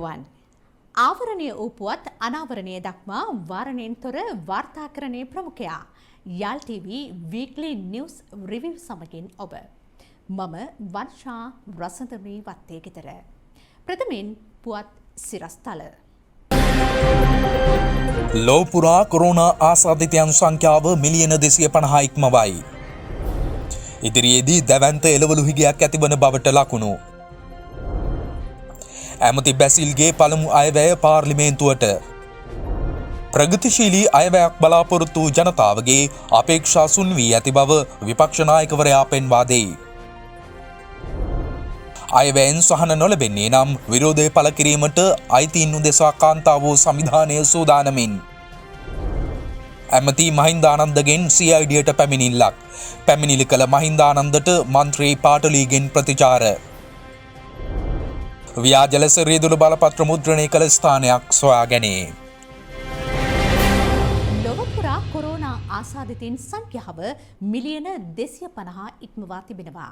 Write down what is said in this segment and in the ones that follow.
තෙරුවන් ආවරණීය උපුවත් අනාවරණය දක්වා වාරණයෙන් තොර වාර්තාකරණයේ ප්‍රමුඛයා යාල් ටීවී වීක්ලි නිවුස් රිවිව් සමගින් ඔබ මම වර්ෂා රසඳමී වත්තේ ගෙදර ප්‍රථමයෙන් පුවත් සිරස්තල ලෝපුරා කොරෝනා ආසාදිතයන් සංඛ්‍යාව මිලියන 250 ඉක්මවයි. ඉදිරියේදී දැවැන්ත එළවලු හිගයක් ඇතිවන බවට ලකුණු. ඇමති බැසිල්ගේ පළමු අයවැය පාර්ලිමේන්තුවට. ප්‍රගතිශීලී අයවැයක් බලාපොරොත්තු වූ ජනතාවගේ අපේක්ෂා සුන් වී ඇති බව විපක්ෂ නායකවරයා පෙන්වා දෙයි. අයවැයෙන් සහන නොලැබෙන්නේ නම් විරෝධය පළ කිරීමට අයිතීන් උදෙසා කාන්තාවෝ සංවිධානය සූදානමින්. ඇමති මහින්දානන්දගෙන් CIDට පැමිණිල්ලක්. පැමිණිලි කළ මහින්දානන්දට මන්ත්‍රී පාටලීගෙන් ප්‍රතිචාර. ව්‍යාජ ලෙස රියදුරු බලපත්‍ර මුද්‍රණය කළ ස්ථානයක් සොයා ගැනේ. ලොව පුරා කොරෝනා ආසාදිතයින් සංඛ්‍යාව මිලියන 250 ඉක්මවා තිබෙනවා.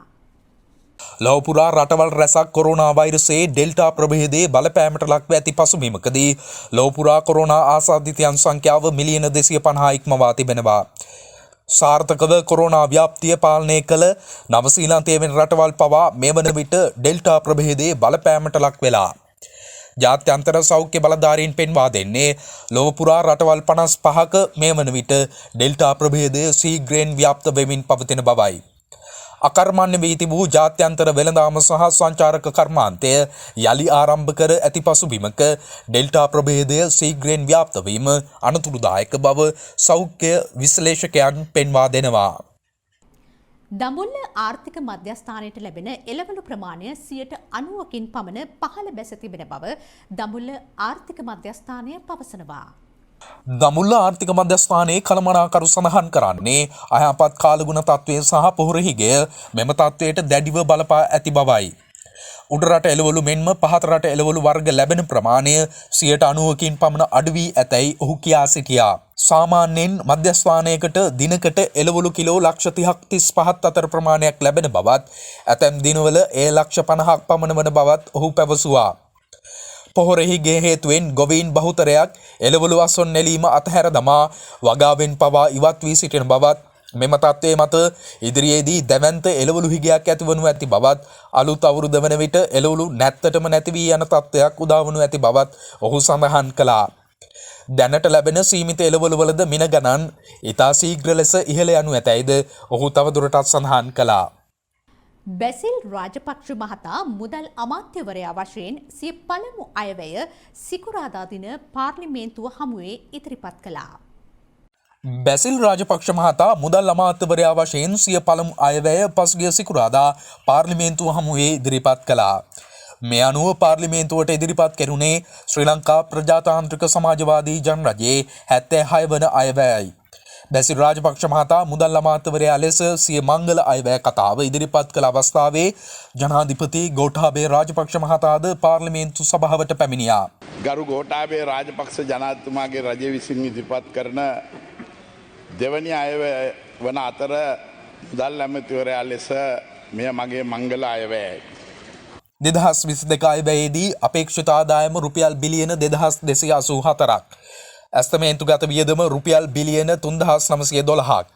ලොවපුරා රටවල් රැසක් කොරෝනා වෛරසයේ ඩෙල්ටා ප්‍රභේදයේ බලපෑමට ලක්ව ඇති පසුබිමකදී ලොවපුරා කොරෝනා ආසාදිතයන් සංඛ්‍යාව මිලියන 250 ඉක්මවා තිබෙනවා. සාර්ථකව කොරෝනා ව්‍යාප්තිය පාලනය කළ නවසීලන්තයේ වෙන රටවල් පවා මේ වන විට ඩෙල්ටා ප්‍රභේදයේ බලපෑමට ලක් වෙලා. ජාත්‍යන්තර සෞඛ්‍ය බලධාරීන් පෙන්වා දෙන්නේ ලොවපුරා රටවල් 55ක මේ වන විට ඩෙල්ටා ප්‍රභේදය ශීඝ්‍රයෙන් ව්‍යාප්ත වෙමින් පවතින බවයි. අකර්මණ්‍ය වී තිබූ ජාත්‍යන්තර වෙළඳාම සහ සංචාරක කර්මාන්තය යළි ආරම්භ කර ඇති පසුබිමක ඩෙල්ටා ප්‍රභේදය ශීඝ්‍රයෙන් ව්‍යාප්ත වීම අනතුරුදායක බව සෞඛ්‍ය විශ්ලේෂකයන් පෙන්වා දෙනවා. දඹුල්ල ආර්ථික මධ්‍යස්ථානයට ලැබෙන එළවලු ප්‍රමාණය 90%කින් පමණ පහළ බැස තිබෙන බව දඹුල්ල ආර්ථික මධ්‍යස්ථානය පවසනවා. දඹුල්ල ආර්ථික මධ්‍යස්ථානයේ කළමනාකරු සඳහන් කරන්නේ අයහපත් කාලගුණ තත්ත්වය සහ පොහොර හිගය මෙම තත්ත්වයට දැඩිව බලපා ඇති බවයි. උඩරට එළවලු මෙන්ම පහත රට එළවලු වර්ග ලැබෙන ප්‍රමාණය 90%කින් පමණ අඩු වී ඇතැයි ඔහු කියා සිටියා. සාමාන්‍යයෙන් මධ්‍යස්ථානයකට දිනකට එළවලු කිලෝ ලක්ෂ 30ක් 35 අතර ප්‍රමාණයක් ලැබෙන බවත් ඇතැම් දිනවල ඒ ලක්ෂ 50ක් පමණ වන බවත් ඔහු පැවසුවා. පොහොරෙහිගේ හේතුවෙන් ගොවීන් බහුතරයක් එළවලු අස්වැන්න නෙලීම අතහැර දමා වගාවෙන් පවා ඉවත් වී සිටින බවත් මෙම තත්ත්වයේ මත ඉදිරියේදී දැවැන්ත එළවලු හිගයක් ඇතිවනු ඇති බවත් අලුත් අවුරුද්ද වන විට එළවලු නැත්තටම නැති වී යන තත්ත්වයක් උදා වනු ඇති බවත් ඔහු සඳහන් කළා. දැනට ලැබෙන සීමිත එළවලු වලද මින ගණන් ඉතා ශීඝ්‍ර ලෙස ඉහළ යනු ඇතැයිද ඔහු තවදුරටත් සඳහන් කළා. බැසිල් රාජපක්ෂ මහතා මුදල් අමාත්‍යවරයා වශයෙන් සිය පළමු අයවැය සිකුරාදා දින පාර්ලිමේන්තුව හමුවේ ඉදිරිපත් කළා. බැසිල් රාජපක්ෂ මහතා මුදල් අමාත්‍යවරයා වශයෙන් සිය පළමු අයවැය පසුගිය සිකුරාදා පාර්ලිමේන්තුව හමුවේ ඉදිරිපත් කළා. මේ අනුව පාර්ලිමේන්තුවට ඉදිරිපත් කෙරුණේ ශ්‍රී ලංකා ප්‍රජාතාන්ත්‍රික සමාජවාදී ජනරජයේ 76 වන අයවැයයි. බැසිල් රාජපක්ෂ මහතා මුදල් අමාත්‍යවරයා ලෙස සිය මංගල අයවැය කතාව ඉදිරිපත් කළ අවස්ථාවේ ජනාධිපති ගෝඨාභය රාජපක්ෂ මහතාද පාර්ලිමේන්තු සභාවට පැමිණියා. ගරු ගෝඨාභය රාජපක්ෂ ජනාධිපතිතුමාගේ රජය විසින් ඉදිරිපත් කරන දෙවැනි අයවැය වන අතර මුදල් ඇමතිවරයා ලෙස මෙය මගේ මංගල අයවැයයි. 2022 අයවැයේදී අපේක්ෂිත ආදායම රුපියල් බිලියන 2284ක්. ඇස්තමේන්තුගත වියදම රුපියල් බිලියන 3912ක්.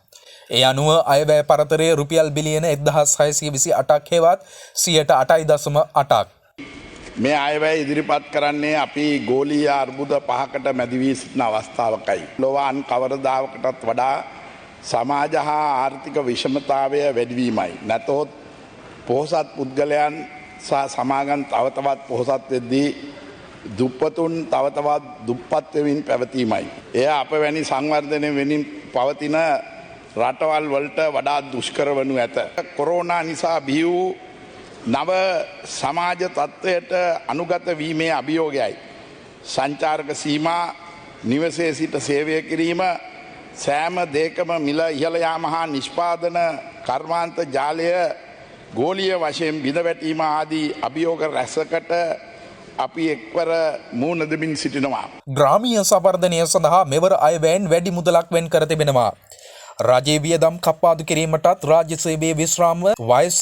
ඒ අනුව අයවැය පරතරය රුපියල් බිලියන 1628ක් හෙවත් 8.8%ක්. මේ අයවැය ඉදිරිපත් කරන්නේ අපි ගෝලීය අර්බුද 5කට මැදි වී සිටින අවස්ථාවකයි. ලෝවාන් කවරදාකටත් වඩා සමාජ හා ආර්ථික විෂමතාවය වැඩිවීමයි. නැතහොත් පොහොසත් පුද්ගලයන් සහ සමාගම් තව තවත් පොහොසත් වෙද්දී දුප්පතුන් තව තවත් දුප්පත් වෙමින් පැවතීමයි. එය අප වැනි සංවර්ධනය වෙමින් පවතින රටවල් වලට වඩා දුෂ්කර වනු ඇත. කොරෝනා නිසා බිහි වූ නව සමාජ තත්ත්වයට අනුගත වීමේ අභියෝගයයි. සංචාරක සීමා නිවසේ සිට සේවය කිරීම සෑම දෙයකම මිල ඉහළ යාම හා නිෂ්පාදන කර්මාන්ත ජාලය ගෝලීය වශයෙන් බිඳවැටීම ආදී අභියෝග රැසකට අපි එක්වර මුහුණ දෙමින් සිටිනවා. ග්‍රාමීය සම්වර්ධනය සඳහා මෙවර අයවැයෙන් වැඩි මුදලක් වෙන් කර තිබෙනවා. රජයේ වියදම් කප්පාදු කිරීමටත් රාජ්‍ය සේවයේ විශ්‍රාම වයස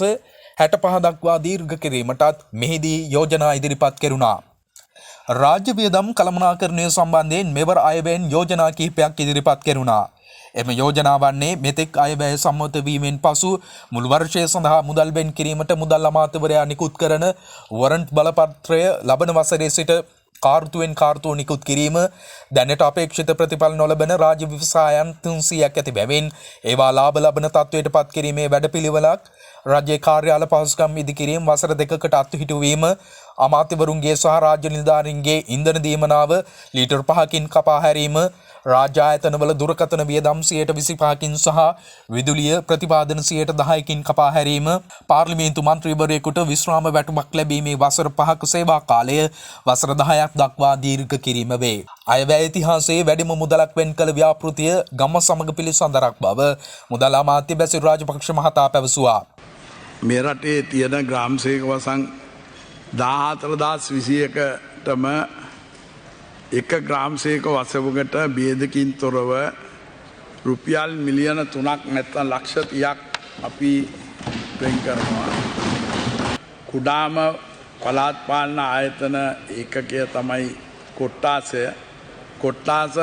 65 දක්වා දීර්ඝ කිරීමටත් මෙහිදී යෝජනා ඉදිරිපත් කෙරුණා. රාජ්‍ය වියදම් කළමනාකරණය සම්බන්ධයෙන් මෙවර අයවැයෙන් යෝජනා කිහිපයක් ඉදිරිපත් කෙරුණා. එම යෝජනා වන්නේ මෙතෙක් අයවැය සම්මත වීමෙන් පසු මුළු වර්ෂය සඳහා මුදල් බෙන් කිරීමට මුදල් අමාත්‍යවරයා නිකුත් කරන වරන්ට් බලපත්‍රය ලබන වසරේ සිට කාර්තුවෙන් කාර්තුව නිකුත් කිරීම, දැනට අපේක්ෂිත ප්‍රතිඵල නොලබන රාජ්‍ය ව්‍යවසායන් 300ක් ඇති බැවින් ඒවා ලාභ ලබන තත්ත්වයට පත් කිරීමේ වැඩපිළිවෙලක්, රාජ්‍ය කාර්යාල පහසුකම් ඉදිකිරීම, වසර 2කට අත්හිටුවීම, අමාත්‍යවරුන්ගේ සහ රාජ්‍ය නිලධාරීන්ගේ ඉන්ධන දීමනාව ලීටර් 5කින් කපා හැරීම, රාජ්‍ය ආයතනවල දුරකථන වියදම් 25%කින් සහ විදුලිය ප්‍රතිපාදන 10%කින් කපා හැරීම, පාර්ලිමේන්තු මන්ත්‍රීවරයෙකුට විශ්‍රාම වැටුපක් ලැබීමේ වසර 5ක සේවා කාලය වසර 10ක් දක්වා දීර්ඝ කිරීම වේ. අයවැය ඉතිහාසයේ වැඩිම මුදලක් වෙන් කළ ව්‍යාපෘතිය ගම සමග පිළිසඳරක් බව මුදල් අමාත්‍ය බැසිල් රාජපක්ෂ මහතා පැවසුවා. මේ රටේ තියෙන ග්‍රාම සේවක වසං 14021ටම එක ග්‍රාම සේවක වසවකට බේදකින් තොරව රුපියල් මිලියන 3ක් නැත්නම් ලක්ෂ 30ක් අපි වෙන් කරනවා. කුඩාම පළාත් පාලන ආයතන ඒකකය තමයි කොට්ටාසය. කොට්ටාස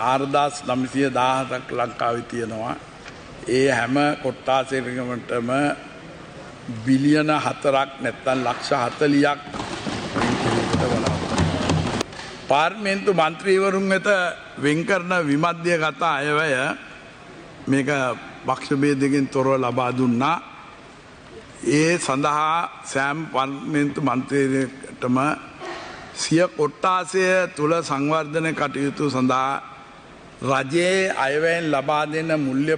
4917ක් ලංකාවේ තියෙනවා. ඒ හැම කොට්ටාසයකටම බිලියන 4ක් නැත්නම් ලක්ෂ 40ක් පාර්ලිමේන්තු මන්ත්‍රීවරුන් වෙත වෙන් කරන විමධ්‍යගත අයවැය මේක පක්ෂ භේදයෙන් තොරව ලබා දුන්නා. ඒ සඳහා සෑම පාර්ලිමේන්තු මන්ත්‍රීවරයෙකුටම සිය කොට්ටාසය තුල සංවර්ධන කටයුතු සඳහා රජයේ අයවැයෙන් ලබා දෙන මූල්‍ය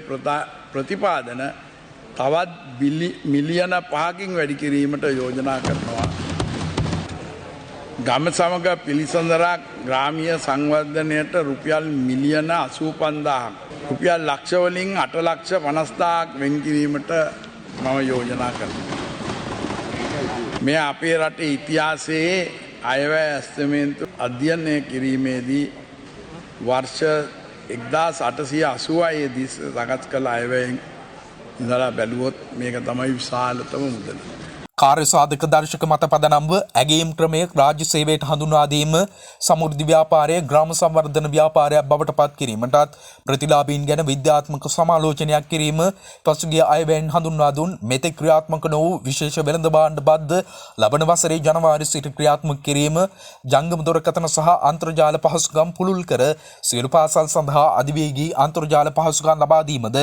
ප්‍රතිපාදන තවත් මිලියන 5කින් වැඩි කිරීමට යෝජනා කරනවා. ගම සමග පිළිසඳරක් ග්‍රාමීය සංවර්ධනයට රුපියල් මිලියන 85000ක්, රුපියල් ලක්ෂ වලින් 8,50,000ක් වෙන් කිරීමට මම යෝජනා කරනවා. මේ අපේ රටේ ඉතිහාසයේ අයවැය ඇස්තමේන්තු අධ්‍යයනය කිරීමේදී වර්ෂ 1886 දී සකස් කළ අයවැයෙන් ඉඳලා බැලුවොත් මේක තමයි විශාලතම මුදල. කාර්ය සාධක දර්ශක මත පදනම්ව ඇගීම් ක්‍රමය රාජ්‍ය සේවයට හඳුන්වා දීම, සමෘද්ධි ව්‍යාපාරය ග්‍රාම සංවර්ධන ව්‍යාපාරයක් බවට පත් කිරීමටත් ප්‍රතිලාභීන් ගැන විද්‍යාත්මක සමාලෝචනයක් කිරීම, පසුගිය අයවැයෙන් හඳුන්වා දුන් මෙතෙක් ක්‍රියාත්මක නො වූ විශේෂ වෙළඳ භාණ්ඩ බද්ද ලබන වසරේ ජනවාරි සිට ක්‍රියාත්මක කිරීම, ජංගම දුරකථන සහ අන්තර්ජාල පහසුකම් පුළුල් කර සියලු පාසල් සඳහා අධිවේගී අන්තර්ජාල පහසුකම් ලබා දීමද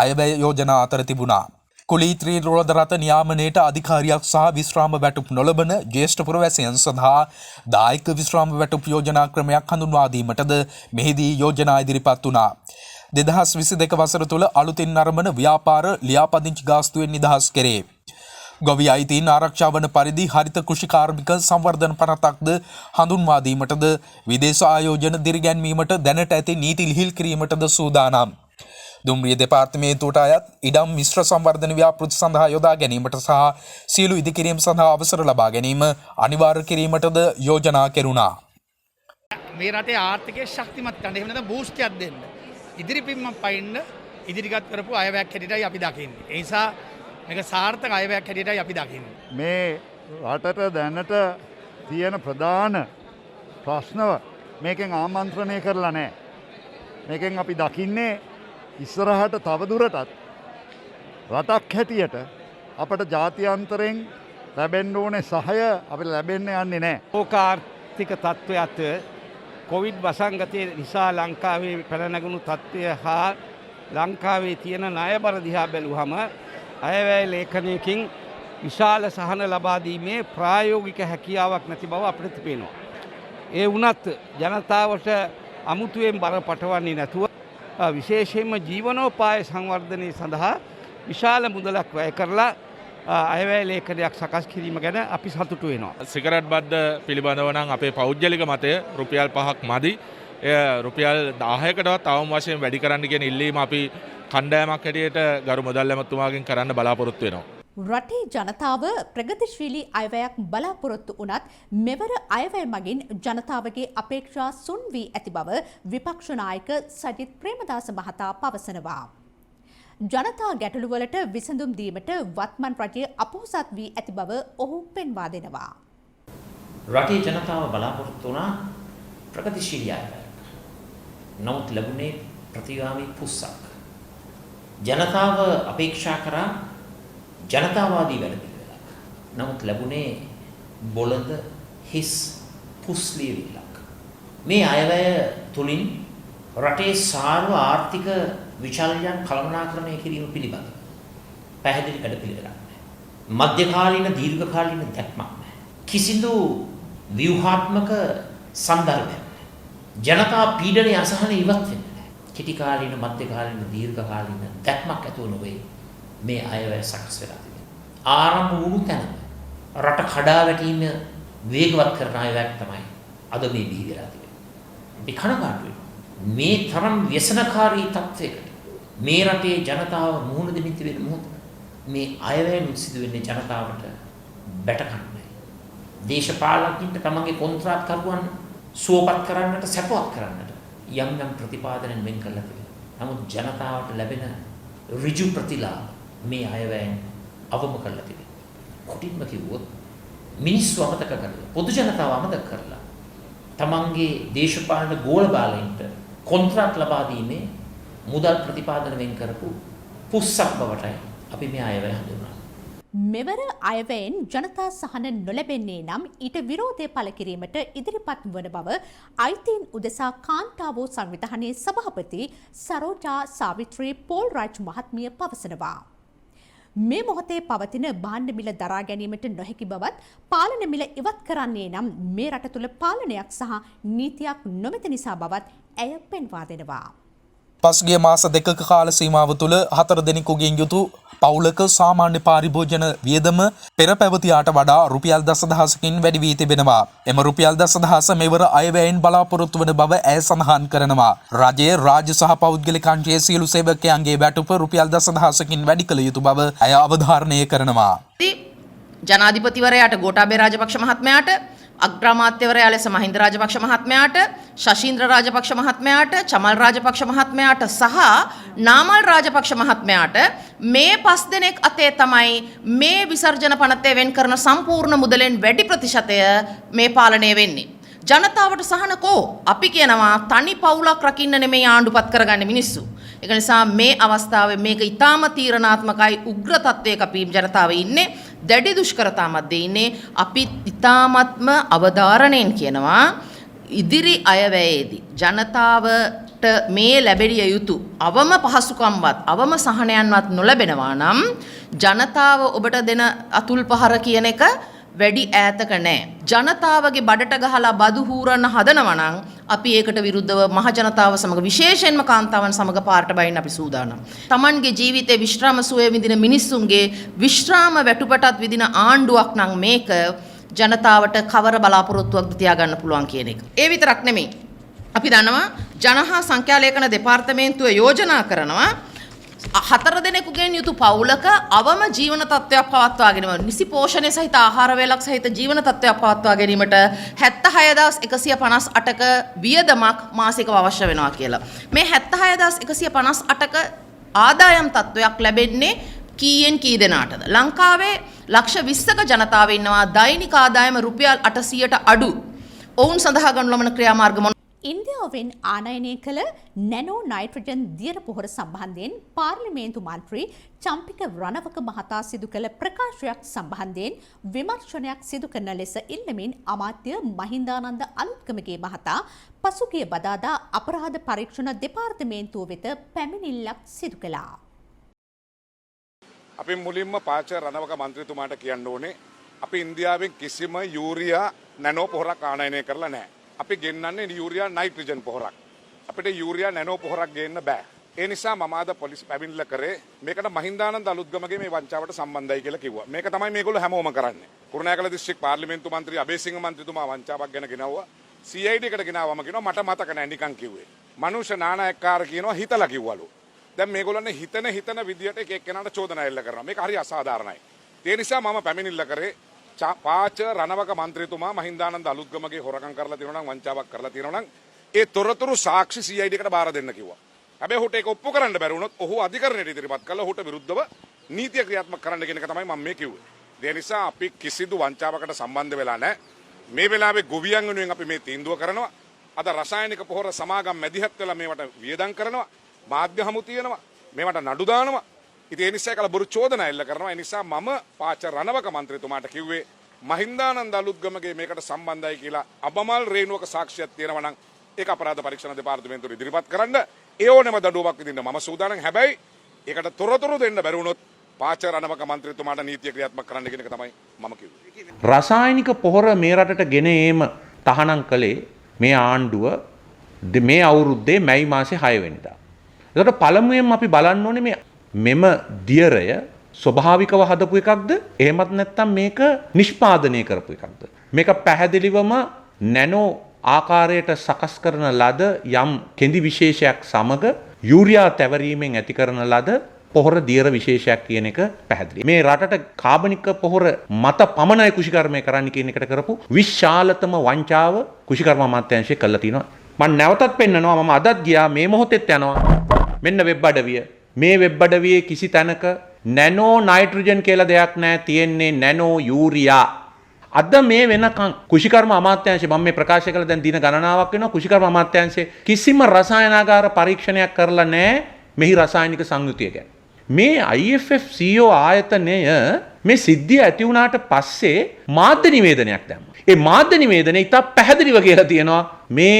අයවැය යෝජනා අතර තිබුණා. කුලීත්‍රී රෝද රථ නියාමනයට අධිකාරියක් සහ විශ්‍රාම වැටුප් නොලබන ජ්‍යෙෂ්ඨ පුරවැසියන් සඳහා දායක විශ්‍රාම වැටුප් යෝජනා ක්‍රමයක් හඳුන්වා දීමටද මෙහිදී යෝජනා ඉදිරිපත් වුණා. 2022 වසර තුළ අලුතින් ආරම්භන ව්‍යාපාර ලියාපදිංචි ගාස්තුවෙන් නිදහස් කෙරේ. ගොවි අයිතීන් ආරක්ෂා වන පරිදි හරිත කෘෂිකාර්මික සංවර්ධන පනතක්ද හඳුන්වා දීමටද විදේශ ආයෝජන දිරිගැන්වීමට දැනට ඇති නීති ලිහිල් කිරීමටද සූදානම්. දුම්රිය දෙපාර්තමේන්තුවට අයත් ඉඩම් මිශ්‍ර සංවර්ධන ව්‍යාපෘති සඳහා යොදා ගැනීමට සහ සියලු ඉදිකිරීම් සඳහා අවසර ලබා ගැනීම අනිවාර්ය කිරීමටද යෝජනා කෙරුණා. මේ රටේ ආර්ථිකය ශක්තිමත් කරන්න, එහෙම නැත්නම් බූස්ට් එකක් දෙන්න, ඉදිරිපින්ම පයින්න ඉදිරිගත කරපු අයවැයක් හැටියටයි අපි දකින්නේ. ඒ නිසා මේක සාර්ථක අයවැයක් හැටියටයි අපි දකින්නේ. මේ රටට දැනට තියෙන ප්‍රධාන ප්‍රශ්නව මේකෙන් ආමන්ත්‍රණය කරලා නැහැ. මේකෙන් අපි දකින්නේ ඉස්සරහට තවදුරටත් රටක් හැටියට අපට ජාත්‍යන්තරයෙන් ලැබෙන්න ඕනේ සහය අපිට ලැබෙන්න යන්නේ නැහැ. ලෝකාර්ථික තත්ත්වයත් කොවිඩ් වසංගතය නිසා ලංකාවේ පැනනගුණු තත්ත්වය හා ලංකාවේ තියෙන ණයබර දිහා බැලුවම අයවැය ලේඛනයකින් විශාල සහන ලබා දීමේ ප්‍රායෝගික හැකියාවක් නැති බව අපිට පේනවා. ඒ වුණත් ජනතාවට අමුතුවෙන් බර පටවන්නේ නැතුව විශේෂයෙන්ම ජීවනෝපාය සංවර්ධනය සඳහා විශාල මුදලක් වැය කරලා අයවැය ලේඛනයක් සකස් කිරීම ගැන අපි සතුටු වෙනවා. සිගරට් බද්ද පිළිබඳව නම් අපේ පෞද්ගලික මතය රුපියල් 5ක් මදි. එය රුපියල් 1000කටවත් අවම වශයෙන් වැඩි කරන්න කියන ඉල්ලීම අපි කණ්ඩායමක් හැටියට ගරු මුදල් ඇමතුමාගෙන් කරන්න බලාපොරොත්තු වෙනවා. රටේ ජනතාව ප්‍රගතිශීලී අයවැයක් බලාපොරොත්තු වුණත් මෙවර අයවැය මගින් ජනතාවගේ අපේක්ෂා සුන් වී ඇති බව විපක්ෂ නායක සජිත් ප්‍රේමදාස මහතා පවසනවා. ජනතා ගැටලුවලට විසඳුම් දීමට වත්මන් රජය අපොහොසත් වී ඇති බව ඔහු පෙන්වා දෙනවා. රටේ ජනතාව බලාපොරොත්තු වුණා ප්‍රගතිශීලී අයවැයක්. නමුත් ලැබුණේ ප්‍රතිගාමී පුස්සක්. ජනතාව අපේක්ෂා කරා ජනතාවාදී වැඩපිළිවෙලක්. නමුත් ලැබුණේ බොළඳ හිස් පුස්ලියවිල්ලක්. මේ අයවැය තුලින් රටේ සාර්ව ආර්ථික විචල්යන් කළමනාකරණය කිරීම පිළිබඳව පැහැදිලි වැඩපිළිවෙලක් නැහැ. මධ්‍යකාලීන දීර්ඝකාලීන දැක්මක් නැහැ. කිසිදු ව්‍යුහාත්මක සන්දර්භයක් නැහැ. ජනතා පීඩනය අසහන ඉවත් වෙන්නේ නැහැ. කෙටි කාලීන මධ්‍යකාලීන දීර්ඝකාලීන දැක්මක් ඇතුව නොවේ මේ අයවැය සකස් වෙලා තිබෙන්නේ. ආරම්භ වුණු තැන රට කඩා වැටීම වේගවත් කරන අයවැයක් තමයි අද මේ බිහි වෙලා තිබෙන්නේ. අපි කනගාටුයි. මේ තරම් ව්‍යසනකාරී තත්වයකට මේ රටේ ජනතාව මුහුණ දෙමින් තිබෙන මොහොත මේ අයවැයෙන් සිදු වෙන්නේ ජනතාවට බැටකන්නේ. දේශපාලකින්ට තමන්ගේ කොන්ත්‍රාත් කරුවන් සුවපත් කරන්නට සැපවත් කරන්නට යම් යම් ප්‍රතිපාදනයෙන් වෙන් කරලා තිබෙනවා. නමුත් ජනතාවට ලැබෙන ඍජු ප්‍රතිලාභ මේ අයවැයෙන් අවම කරලා තිබෙනවා. කොටින්ම කිව්වොත් මිනිස්සු අමතක කරලා පොදු ජනතාව අමතක කරලා තමන්ගේ දේශපාලන ගෝල බාලයින්ට කොන්ත්‍රාත් ලබා දීමේ මුදල් ප්‍රතිපාදන වෙන් කරපු පුස්සක් බවටයි අපි මේ අයවැය හඳුන්වන්නේ. මෙවර අයවැයෙන් ජනතා සහන නොලැබෙන්නේ නම් ඊට විරෝධය පළ කිරීමට ඉදිරිපත් වන බව අයිතීන් උදෙසා කාන්තාවෝ සංවිධානයේ සභාපති සරෝජා සාවිත්‍රී පෝල් රාජ් මහත්මිය පවසනවා. මේ මොහොතේ පවතින භාණ්ඩ මිල දරා ගැනීමට නොහැකි බවත් පාලන මිල ඉවත් කරන්නේ නම් මේ රට තුළ පාලනයක් සහ නීතියක් නොමැති නිසා බවත් ඇය පෙන්වා දෙනවා. පසුගිය මාස දෙකක කාල සීමාව තුළ 4 දෙනෙකුගෙන් යුතු පවුලක සාමාන්‍ය පාරිභෝජන වියදම පෙර පැවතියාට වඩා රුපියල් 10,000කින් වැඩි වී තිබෙනවා. එම රුපියල් 10,000 මෙවර අයවැයෙන් බලාපොරොත්තු වන බව ඇය සඳහන් කරනවා. රජයේ රාජ්‍ය සහ පෞද්ගලික අංශයේ සියලු සේවකයන්ගේ වැටුප රුපියල් 10,000කින් වැඩි කළ යුතු බව ඇය අවධාරණය කරනවා. ජනාධිපතිවරයාට ගෝඨාභය රාජපක්ෂ මහත්මයාට අග්‍රාමාත්‍යවරයා ලෙස මහින්ද රාජපක්ෂ මහත්මයාට ශෂීන්ද්‍ර රාජපක්ෂ මහත්මයාට චමල් රාජපක්ෂ මහත්මයාට සහ නාමල් රාජපක්ෂ මහත්මයාට මේ 5 දෙනෙක් අතේ තමයි මේ විසර්ජන පනතේ වෙන් කරන සම්පූර්ණ මුදලෙන් වැඩි ප්‍රතිශතය මේ පාලනය වෙන්නේ. ජනතාවට සහනකෝ අපි කියනවා තනි පවුලක් රකින්න නෙමෙයි ආණ්ඩුපත් කරගන්න මිනිස්සු. ඒක නිසා මේ අවස්ථාවේ මේක ඊටාම තීරණාත්මකයි උග්‍ර තත්වයක අපි ජනතාව ඉන්නේ. දැඩි දුෂ්කරතා මැද්දේ ඉන්නේ. අපි ඊටාමත්ම අවධාරණයෙන් කියනවා ඉදිරි අයවැයේදී ජනතාවට මේ ලැබෙරිය යුතු අවම පහසුකම්වත් අවම සහනයන්වත් නොලැබෙනවා නම් ජනතාව ඔබට දෙන අතුල් පහර කියන එක වැඩි ඈතක නැහැ. ජනතාවගේ බඩට ගහලා බදු හූරන්න හදනවා නම් අපි ඒකට විරුද්ධව මහ ජනතාව සමග විශේෂයෙන්ම කාන්තාවන් සමග පාරට බයින්න අපි සූදානම්. Tamanගේ ජීවිතේ විශ්‍රාම සුවය විඳින මිනිස්සුන්ගේ විශ්‍රාම වැටුපටත් විඳින ආණ්ඩුවක් නම් මේක ජනතාවට කවර බලාපොරොත්තුවක්ද තියාගන්න පුළුවන් කියන එක. ඒ විතරක් නෙමෙයි. අපි දන්නවා ජනහා සංඛ්‍යාලේඛන දෙපාර්තමේන්තුව යෝජනා කරනවා 4 දෙනෙකුගෙන් යුතු පවුලක අවම ජීවන තත්ත්වයක් පවත්වා ගැනීම නිසි පෝෂණය සහිත ආහාර වේලක් සහිත ජීවන තත්ත්වයක් පවත්වා ගැනීමට 76158ක වියදමක් මාසිකව අවශ්‍ය වෙනවා කියලා. මේ 76158ක ආදායම් තත්ත්වයක් ලැබෙන්නේ කීයෙන් කී දෙනාටද? ලංකාවේ ලක්ෂ 20ක ජනතාව ඉන්නවා දෛනික ආදායම රුපියල් 800ට අඩු. ඔවුන් සඳහා ගනු ලබන ක්‍රියාමාර්ග ඉන්දියාවෙන් ආනයනය කළ නැනෝ නයිට්‍රජන් දියර පොහොර සම්බන්ධයෙන් පාර්ලිමේන්තු මන්ත්‍රී චම්පික රණවක මහතා සිදු කළ ප්‍රකාශයක් සම්බන්ධයෙන් විමර්ශනයක් සිදු කරන ලෙස ඉල්ලමින් අමාත්‍ය මහින්දානන්ද අලුත්ගමගේ මහතා පසුගිය බදාදා අපරාධ පරීක්ෂණ දෙපාර්තමේන්තුව වෙත පැමිණිල්ලක් සිදු කළා. අපි මුලින්ම පාච රණවක මන්ත්‍රීතුමාට කියන්න ඕනේ අපි ඉන්දියාවෙන් කිසිම යූරියා නැනෝ පොහොරක් ආනයනය කරලා නැහැ. අපි ගෙන්නන්නේ යූරියා නයිට්‍රජන් පොහොරක්. අපිට යූරියා නැනෝ පොහොරක් ගේන්න බෑ. ඒ නිසා මම අද පොලිස් පැමිණිල්ල කරේ මේකට මහින්දානන්ද අලුත්ගමගේ මේ වංචාවට සම්බන්ධයි කියලා කිව්වා. මේක තමයි මේගොල්ලෝ හැමෝම කරන්නේ. කුරුණෑගල දිස්ත්‍රික් පාර්ලිමේන්තු මන්ත්‍රී අබේසිංහ මන්ත්‍රීතුමා වංචාවක් ගැන ගෙනවුවා. CID එකට ගෙනාවම කියනවා මට මතක නැහැ නිකන් කිව්වේ. මනුෂ්‍ය නානායක්කාර කියනවා හිතලා කිව්වලු. දැන් මේගොල්ලන්නේ හිතන විදියට එක එක්කෙනාට චෝදනා එල්ල කරනවා. මේක හරි අසාධාරණයි. ඒ නිසා මම පැමිණිල්ල කරේ පාච රණවක මන්ත්‍රීතුමා මහින්දානන්ද අලුත්ගමගේ හොරකම් කරලා තියෙනවා නම් වංචාවක් කරලා තියෙනවා නම් ඒ තොරතුරු සාක්ෂි CID එකට බාර දෙන්න කිව්වා. හැබැයි ඔහුට ඒක ඔප්පු කරන්න බැරි වුණොත් ඔහු අධිකරණයට ඉදිරිපත් කළා ඔහුට විරුද්ධව නීතිය ක්‍රියාත්මක කරන්න කියන එක තමයි මම මේ කිව්වේ. ඒ නිසා අපි කිසිදු වංචාවකට සම්බන්ධ වෙලා නැහැ. මේ වෙලාවේ ගොවියන් වෙනුවෙන් අපි මේ තීන්දුව කරනවා. අද රසායනික පොහොර සමාගම් මැදිහත් වෙලා මේවට වියදම් කරනවා. මාධ්‍ය හමු තියෙනවා. මේවට නඩු දානවා. ඉතින් ඒ නිසා කල බොරු චෝදනා එල්ල කරනවා. ඒ නිසා මම පාච රණවක මන්ත්‍රීතුමාට කිව්වේ මහින්දානන්ද අලුත්ගමගේ මේකට සම්බන්ධයි කියලා අබමල් රේණුවක සාක්ෂියක් තියෙනවා නම් ඒක අපරාධ පරීක්ෂණ දෙපාර්තමේන්තුවට ඉදිරිපත් කරන්න. ඒ ඕනෙම දඬුවමක් විඳින්න මම සූදානම්. හැබැයි ඒකට තොරතුරු දෙන්න බැරි වුණොත් පාච රණවක මන්ත්‍රීතුමාට නීතිය ක්‍රියාත්මක කරන්න කියන එක තමයි මම කිව්වේ. රසායනික පොහොර මේ රටට ගෙන ඒම තහනම් කළේ මේ ආණ්ඩුව මේ අවුරුද්දේ මැයි මාසේ 6 වෙනිදා. ඒකට පළමුවෙන්ම අපි බලන්න ඕනේ මෙම දියරය ස්වභාවිකව හදපු එකක්ද එහෙමත් නැත්නම් මේක නිෂ්පාදනය කරපු එකක්ද? මේක පැහැදිලිවම නැනෝ ආකාරයට සකස් කරන ලද යම් කෙඳි විශේෂයක් සමග යූරියා තැවරීමෙන් ඇති කරන ලද පොහොර දියර විශේෂයක් කියන එක පැහැදිලි. මේ රටට කාබනික පොහොර මත පමණයි කුෂිකර්මය කරන්න කියන එකට කරපු විශාලතම වංචාව කුෂිකර්ම අමාත්‍යාංශය කළා තිනවා. මම නැවතත් පෙන්නනවා මම අදත් ගියා මේ මොහොතෙත් යනවා. මෙන්න වෙබ් අඩවිය. මේ වෙබ් අඩවියේ කිසි තැනක නැනෝ නයිට්‍රජන් කියලා දෙයක් නැහැ. තියෙන්නේ නැනෝ යූරියා. අද මේ වෙනකන් කුෂිකර්ම අමාත්‍යාංශය මම මේ ප්‍රකාශ කළ දැන් දින ගණනාවක් වෙනවා. කුෂිකර්ම අමාත්‍යාංශය කිසිම රසායනාගාර පරීක්ෂණයක් කරලා නැහැ මෙහි රසායනික සංයුතිය ගැන. මේ IFFCO ආයතනය මේ සිද්ධිය ඇති වුණාට පස්සේ මාධ්‍ය නිවේදනයක් දැම්මා. ඒ මාධ්‍ය නිවේදනයේ ඉතා පැහැදිලිව කියලා තියෙනවා මේ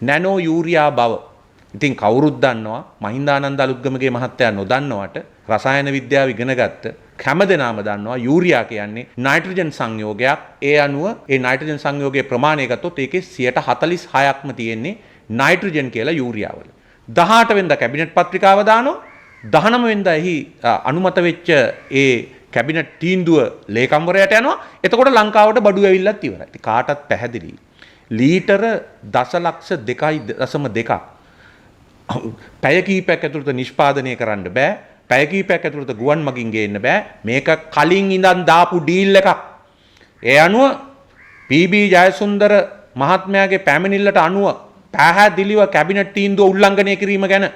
නැනෝ යූරියා බව. ඉතින් කවුරුත් දන්නවා මහින්දානන්ද අලුත්ගමගේ මහත්තයා නොදන්නවට රසායන විද්‍යාව ඉගෙන ගත්ත හැමදෙනාම දන්නවා යූරියා කියන්නේ නයිට්‍රජන් සංයෝගයක්. ඒ අනුව ඒ නයිට්‍රජන් සංයෝගයේ ප්‍රමාණය ගත්තොත් ඒකේ 46%ක්ම තියෙන්නේ නයිට්‍රජන් කියලා යූරියාවල. 18 වෙනිදා කැබිනට් පත්‍රිකාව දානවා. 19 වෙනිදා එහි අනුමත වෙච්ච ඒ කැබිනට් තීන්දුව ලේකම්වරයාට යනවා. එතකොට ලංකාවට බඩු ඇවිල්ලත් ඉවරයි. ඉතින් කාටත් පැහැදිලි. ලීටර දසලක්ෂ 2.2ක් පැය කිහිපයක් ඇතුළත නිෂ්පාදනය කරන්න බෑ. පැය කිහිපයක් ඇතුළත ගුවන් මගින් ගේන්න බෑ. මේක කලින් ඉඳන් දාපු ඩීල් එකක්. ඒ අනුව PB ජයසුන්දර මහත්මයාගේ පැමිණිල්ලට අනුව පැහැදිලිව කැබිනට් තීන්දුව උල්ලංඝනය කිරීම ගැන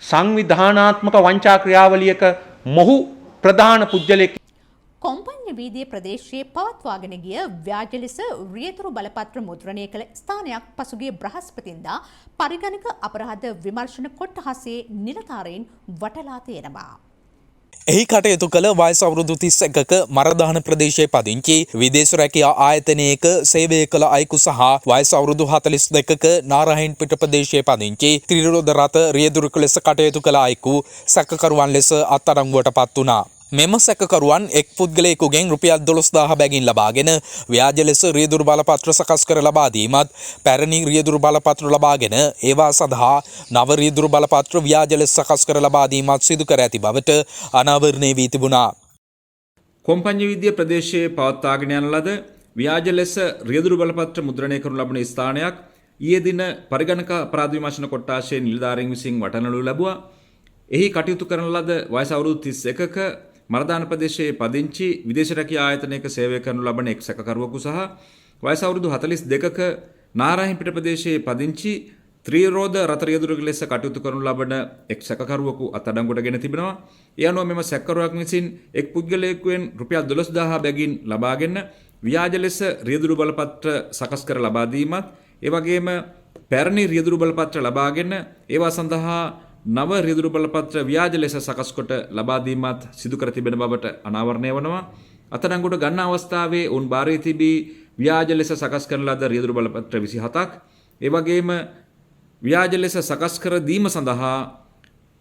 සංවිධානාත්මක වංචා ක්‍රියාවලියක මොහු ප්‍රධාන පුද්ගලයෙක්. කොම්පඤ්ඤ වීදියේ ප්‍රදේශයේ පවත්වාගෙන ගිය ව්‍යාජ ලෙස රියදුරු බලපත්‍ර මුද්‍රණය කළ ස්ථානයක් පසුගිය බ්‍රහස්පතින්දා පරිගණක අපරාධ විමර්ශන කොට්ටහසේ නිලධාරීන් වටලා තියෙනවා. එහි කටයුතු කළ වයස අවුරුදු 31ක මරදාන ප්‍රදේශයේ පදිංචි විදේශ රැකියා ආයතනයක සේවය කළ අයෙකු සහ වයස අවුරුදු 42ක නාරායන්පිට ප්‍රදේශයේ පදිංචි ත්‍රිරෝද රථ රියදුරු ලෙස කටයුතු කළ අයෙකු සැකකරුවන් ලෙස අත්අඩංගුවට පත් වුණා. මෙම සැකකරුවන් එක් පුද්ගලයෙකුගෙන් රුපියල් 12000 බැගින් ලබාගෙන ව්‍යාජ ලෙස රියදුරු බලපත්‍ර සකස් කර ලබා දීමත් පැරණි රියදුරු බලපත්‍ර ලබාගෙන ඒවා සඳහා නව රියදුරු බලපත්‍ර ව්‍යාජ ලෙස සකස් කර ලබා දීමත් සිදු කර ඇති බවට අනාවරණය වී තිබුණා. කොම්පඤ්ඤ විද්‍ය ප්‍රදේශයේ පවත්වාගෙන යන ලද ව්‍යාජ ලෙස රියදුරු බලපත්‍ර මුද්‍රණය කරනු ලබන ස්ථානයක් ඊයේ දින පරිගණක අපරාධ විමර්ශන කොට්ටාශයේ නිලධාරීන් විසින් වටනලු ලැබුවා. එහි කටයුතු කරන ලද වයස අවුරුදු 31ක මරදාන ප්‍රදේශයේ පදිංචි විදේශ රැකියා ආයතනයක සේවය කරනු ලබන එක් සැකකරුවෙකු සහ වයස අවුරුදු 42ක නාරායන්පිට ප්‍රදේශයේ පදිංචි ත්‍රිරෝද රථ රියදුරු ලෙස කටයුතු කරනු ලබන එක් සැකකරුවෙකු අත්අඩංගුවටගෙන තිබෙනවා. ඒ අනුව මෙම සැකකරුවෙක් විසින් එක් පුද්ගලයෙකුෙන් රුපියල් 12000 බැගින් ලබාගෙන ව්‍යාජ ලෙස රියදුරු බලපත්‍ර සකස් කර ලබා දීමත් ඒ වගේම පැරණි රියදුරු බලපත්‍ර ලබාගෙන ඒවා සඳහා නව රියදුරු බලපත්‍ර ව්‍යාජ ලෙස සකස් කොට ලබා දීමත් සිදු කර තිබෙන බවට අනාවරණය වනවා. අත්අඩංගුවට ගන්න අවස්ථාවේ ඔවුන් බාරයේ තිබී ව්‍යාජ ලෙස සකස් කරන ලද රියදුරු බලපත්‍ර 27ක් ඒ වගේම ව්‍යාජ ලෙස සකස් කර දීම සඳහා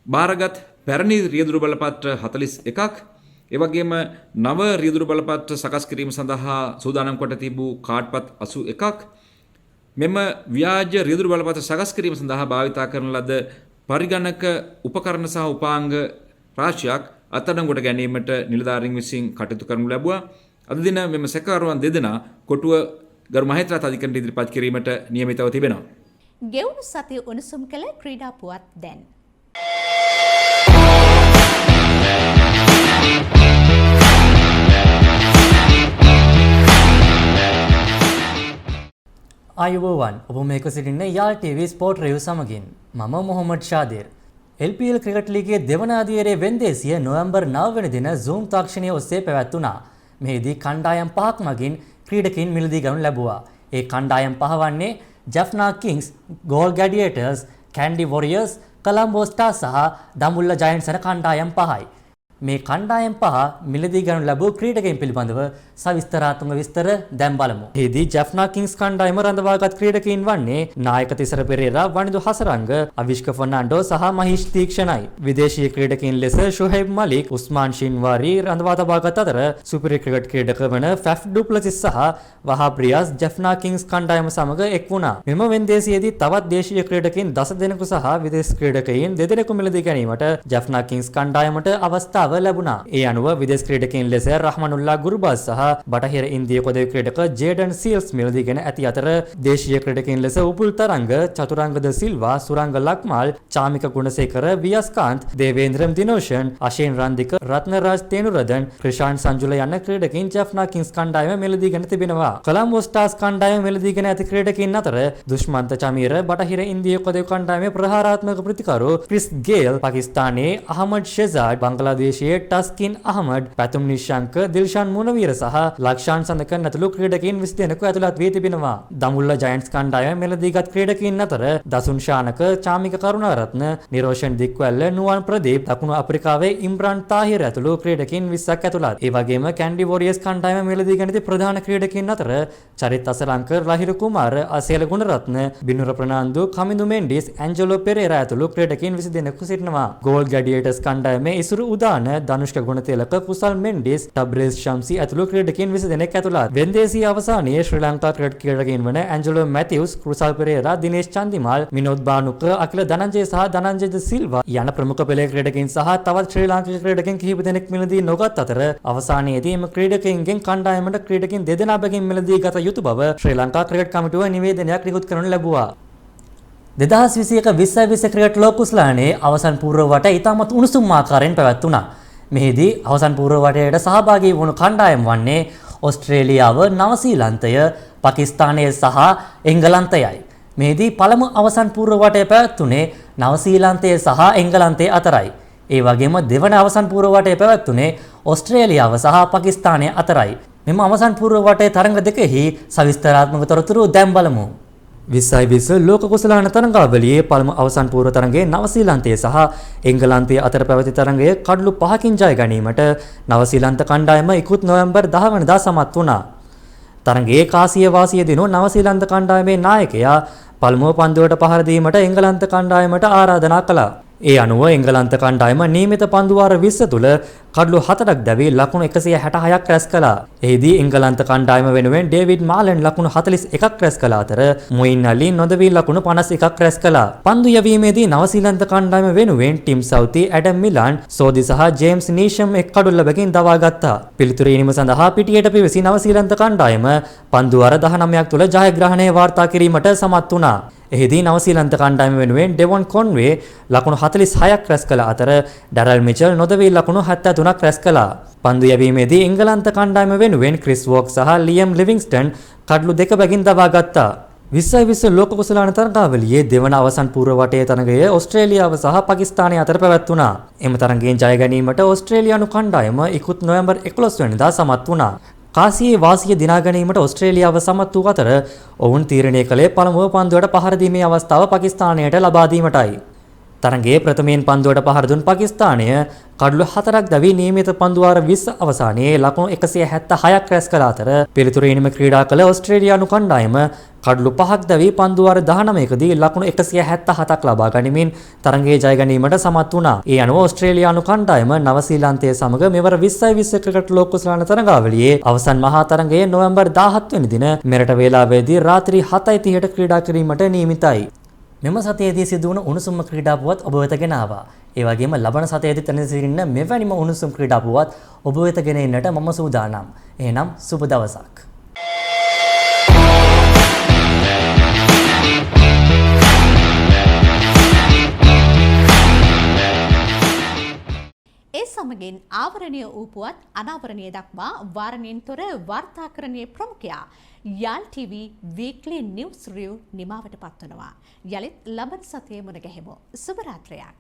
බාරගත් පැරණි රියදුරු බලපත්‍ර 41ක් ඒ වගේම නව රියදුරු බලපත්‍ර සකස් කිරීම සඳහා සූදානම් කොට තිබූ කාඩ්පත් 81ක් මෙම ව්‍යාජ රියදුරු බලපත්‍ර සකස් කිරීම සඳහා භාවිතා කරන ලද පරිගණක උපකරණ සහ උපාංග රාශියක් අත්අඩංගුවට ගැනීමට නිලධාරීන් විසින් කටයුතු කරනු ලැබුවා. අද දින මෙම සැකකරුවන් දෙදෙනා කොටුව ගරු මහේත්‍රාත් අධිකරණයට ඉදිරිපත් කිරීමට නියමිතව තිබෙනවා. ගෙවුණු සතිය උණුසුම් කළ ක්‍රීඩා පුවත් දැන්. ආයුබෝවන් ඔබ මේක සිටින්න යාල් TV ස්පෝර්ට් රිව් සමගින් මම මොහොමඩ් ෂාදිර්. LPL ක්‍රිකට් ලීගයේ දෙවන අදියරේ වෙන්දේසිය නොවැම්බර් 9 වෙනි දින Zoom තාක්ෂණය ඔස්සේ පැවැත්වුණා. මෙහිදී කණ්ඩායම් 5ක් මගින් ක්‍රීඩකයින් මිලදී ගනු ලැබුවා. ඒ කණ්ඩායම් පහ වන්නේ Jaffna Kings, Galle Gladiators, Kandy Warriors, Colombo Stars සහ දඹුල්ල ජයන්ට්ස් යන කණ්ඩායම් පහයි. මේ කණ්ඩායම් පහ මිලදී ගනු ලැබූ ක්‍රීඩකයන් පිළිබඳව සවිස්තරාත්මක විස්තර දැන් බලමු. එහිදී ජැෆ්නා කිංස් කණ්ඩායම රඳවාගත් ක්‍රීඩකයින් වන්නේ නායක තිසර පෙරේරා, වනිදු හසරංග, අවිෂ්ක ෆර්නාන්ඩෝ සහ මහීෂ් තීක්ෂණයි. විදේශීය ක්‍රීඩකයින් ලෙස ෂුහයිබ් මලික්, උස්මාන් ෂින්වාරි රඳවා තබාගත් අතර සුපිරි ක්‍රිකට් ක්‍රීඩක වන ෆැෆ් ඩුප්ලසිස් සහ වහාබ් රියාස් ජැෆ්නා කිංස් කණ්ඩායම සමග එක් වුණා. මෙම වෙන්දේසියේදී තවත් දේශීය ක්‍රීඩකයින් 10 දෙනෙකු සහ විදේශ ක්‍රීඩකයින් 2 දෙනෙකු මිලදී ගැනීමට ජැෆ්නා කිංස් කණ්ඩායමට අවස්ථාව ලැබුණා. ඒ අනුව විදේශ ක්‍රීඩකයින් ලෙස රහමනුල්ලා ගුරුබාස් සහ බටහිර ඉන්දිය කොදේ ක්‍රීඩක ජේඩන් සීල්ස් මිලදීගෙන ඇති අතර දේශීය ක්‍රීඩකයින් ලෙස උපුල් තරංග, චතුරංග ද සිල්වා, සුරංග ලක්මාල්, චාමික ගුණසේකර, වියස්කාන්ත්, දේවේන්ද්‍රම් දිනෝෂන්, අශේන් රන්දික, රත්නරාජ් තේනුරදන්, ක්‍රිෂාන් සංජුල යන ක්‍රීඩකයින් ජැෆ්නා කිංස් කණ්ඩායම මිලදීගෙන තිබෙනවා. කොලම්බෝ ස්ටාර්ස් කණ්ඩායම මිලදීගෙන ඇති ක්‍රීඩකයින් අතර දුෂ්මන්ත චමීර, බටහිර ඉන්දිය කොදේ කණ්ඩායමේ ප්‍රහාරාත්මක ප්‍රතිකරු ක්‍රිස් ගේල්, පාකිස්තානයේ අහමඩ් ෂෙසාඩ්, බංගලාදේශයේ ටස්කින් අහමඩ්, පැතුම් නිශංක, දිල්ෂාන් මුනවීර සහ ලක්ෂාන් සඳකන් ඇතුළු ක්‍රීඩකයින් 20 දෙනෙකු ඇතුළත් වී තිබෙනවා. දඹුල්ල ජයන්ට්ස් කණ්ඩායම මිලදීගත් ක්‍රීඩකයින් අතර දසුන් ශානක, චාමික කරුණාරත්න, නිරෝෂන් දික්වැල්ල, නුවන් ප්‍රදීප්, දකුණු අප්‍රිකාවේ ඉම්රාන් තාහිර් ඇතුළු ක්‍රීඩකයින් 20ක් ඇතුළත්. ඒ වගේම කැන්ඩි වොරියර්ස් කණ්ඩායම මිලදීගෙන ඇති ප්‍රධාන ක්‍රීඩකයින් අතර චරිත් අසලංක, රහිර කුමාර, අසේල ගුණරත්න, බිනුර ප්‍රනාන්දු, කමිඳු මෙන්ඩිස්, ඇන්ජලෝ පෙරේරා ඇතුළු ක්‍රීඩකයින් 20 දෙනෙකු සිටිනවා. ගෝල් ගැඩියේටර්ස් කණ්ඩායමේ ඉසුරු උදාන, ධනුෂ්ක ගුණතිලක, කුසල් මෙන්ඩිස්, ටබ්රේස් ශම්සි ඇතුළු ක්‍රීඩකයින් 20 දෙනෙක් ඇතුළත්. වෙන්දේසිය අවසානයේ ශ්‍රී ලංකා ක්‍රිකට් ක්‍රීඩකයින් වන ඇන්ජලෝ මැතිව්ස්, කුසල් පෙරේරා, දිනේෂ් චන්දිමාල්, විනෝද් බානුක, අකිල ධනංජය සහ ධනංජය ද සිල්වා යන ප්‍රමුඛ පෙළේ ක්‍රීඩකයින් සහ තවත් ශ්‍රී ලාංකික ක්‍රීඩකයින් කිහිප දෙනෙක් මිලදී නොගත් අතර අවසානයේදී එම ක්‍රීඩකයින්ගෙන් කණ්ඩායමට ක්‍රීඩකයින් 2 දෙනා බැගින් මිලදී ගත යුතු බව ශ්‍රී ලංකා ක්‍රිකට් කමිටුව නිවේදනයක් නිකුත් කරනු ලැබුවා. 2021 ක්‍රිකට් ලෝක කුසලානේ අවසන් පූර්ව වටය ඉතාමත් උණුසුම් ආකාරයෙන් පැවැත්වුණා. මෙහිදී අවසන් පූර්ව වටයට සහභාගී වුණු කණ්ඩායම් වන්නේ ඔස්ට්‍රේලියාව, නවසීලන්තය, පාකිස්තානය සහ එංගලන්තයයි. මෙහිදී පළමු අවසන් පූර්ව වටය පැවැත්වුණේ නවසීලන්තය සහ එංගලන්තය අතරයි. ඒ වගේම දෙවන අවසන් පූර්ව වටය පැවැත්වුණේ ඔස්ට්‍රේලියාව සහ පාකිස්තානය අතරයි. මෙම අවසන් පූර්ව වටයේ තරඟ දෙකෙහි සවිස්තරාත්මක තොරතුරු දැන් බලමු. 2020 ලෝක කුසලාන තරඟාවලියේ පළමු අවසන් පූර්ව තරඟයේ නවසීලන්තය සහ එංගලන්තය අතර පැවති තරඟය කඩලු 5කින් ජය ගැනීමට නවසීලන්ත කණ්ඩායම ඉකුත් නොවැම්බර් 10 වෙනිදා සමත් වුණා. තරඟයේ කාසිය වාසිය දිනු නවසීලන්ත කණ්ඩායමේ නායකයා පළමුව පන්දුවට පහර දීමට එංගලන්ත කණ්ඩායමට ආරාධනා කළා. ඒ අනුව එංගලන්ත කණ්ඩායම නියමිත පන්දු වාර 20 තුල කඩලු 7ක් දැවි ලකුණු 166ක් රැස් කළා. එහිදී එංගලන්ත කණ්ඩායම වෙනුවෙන් ඩේවිඩ් මාලන් ලකුණු 41ක් රැස් කළ අතර මොයින් අලි නොදවි ලකුණු 51ක් රැස් කළා. පන්දු යැවීමේදී නවසීලන්ත කණ්ඩායම වෙනුවෙන් ටිම් සවුති, ඇඩම් මිලාන්, සෝදි සහ ජේම්ස් නීෂම් එක් කඩුල්ල බැගින් දවා ගත්තා. පිළිතුරු ඉනිම සඳහා පිටියට පිවිසි නවසීලන්ත කණ්ඩායම පන්දු වාර 19ක් තුල ජයග්‍රහණය වාර්තා කිරීමට සමත් වුණා. එහිදී නවසීලන්ත කණ්ඩායම වෙනුවෙන් ඩෙවොන් කොන්වේ ලකුණු 46ක් රැස් කළ අතර ඩැරල් මිචල් නොදවි ලකුණු 73ක් රැස් කළා. පන්දු යැවීමේදී එංගලන්ත කණ්ඩායම වෙනුවෙන් ක්‍රිස් වෝක් සහ ලියම් ලිවිංස්ටන් කඩලු දෙක බැගින් දවා ගත්තා. 2020 ලෝක කුසලාන තරඟාවලියේ දෙවන අවසන් පූර්ව වටයේ තරඟය ඔස්ට්‍රේලියාව සහ පාකිස්තානය අතර පැවැත්වුණා. එම තරඟයෙන් ජය ගැනීමට ඔස්ට්‍රේලියානු කණ්ඩායම ඉකුත් නොවැම්බර් 11 වෙනිදා සමත් වුණා. කාසියේ වාසිය දිනා ගැනීමට ඔස්ට්‍රේලියාව සමත් වූ අතර ඔවුන් තීරණය කළේ පළමුව පන්දුවට පහර දීමේ අවස්ථාව පාකිස්තානයට ලබා දීමටයි. තරඟයේ ප්‍රථමයෙන් පන්දුවට පහර දුන් පාකිස්තානය කඩලු 4ක් දැවි නියමිත පන්දු වාර 20 අවසානයේ ලකුණු 176ක් රැස් කළ අතර පිළිතුරු ඉනිම ක්‍රීඩා කළ ඔස්ට්‍රේලියානු කණ්ඩායම කඩලු 5ක් දැවි පන්දු වාර 19කදී ලකුණු 177ක් ලබා ගනිමින් තරඟයේ ජය ගැනීමට සමත් වුණා. ඒ අනුව ඔස්ට්‍රේලියානු කණ්ඩායම නවසීලන්තය සමග මෙවර 2020 ක්‍රිකට් ලෝක කුසලාන තරඟාවලියේ අවසන් මහා තරඟයේ නොවැම්බර් 17 වෙනි දින මෙරට වේලාවේදී රාත්‍රී 7:30ට ක්‍රීඩා කිරීමට නියමිතයි. මෙම සතියේදී සිදුවන උණුසුම් ක්‍රීඩා පුවත් ඔබ වෙත ගෙන ආවා. ඒ වගේම ලබන සතියේදී තැන සිටින්න මෙවැනිම උණුසුම් ක්‍රීඩා පුවත් ඔබ වෙත ගෙන එන්නට මම සූදානම්. එහෙනම් සුබ දවසක්. ඒ සමගින් ආවරණය වූ පුවත් අනාවරණය දක්වා වාරණයෙන් තොර වාර්තාකරණයේ ප්‍රමුඛයා යාල් TV වීක්ලි නිවුස් රිව් නිමාවට පත්වනවා. යලිත් ලබන සතියේ මුණ ගැහෙමු. සුබ රාත්‍රියක්.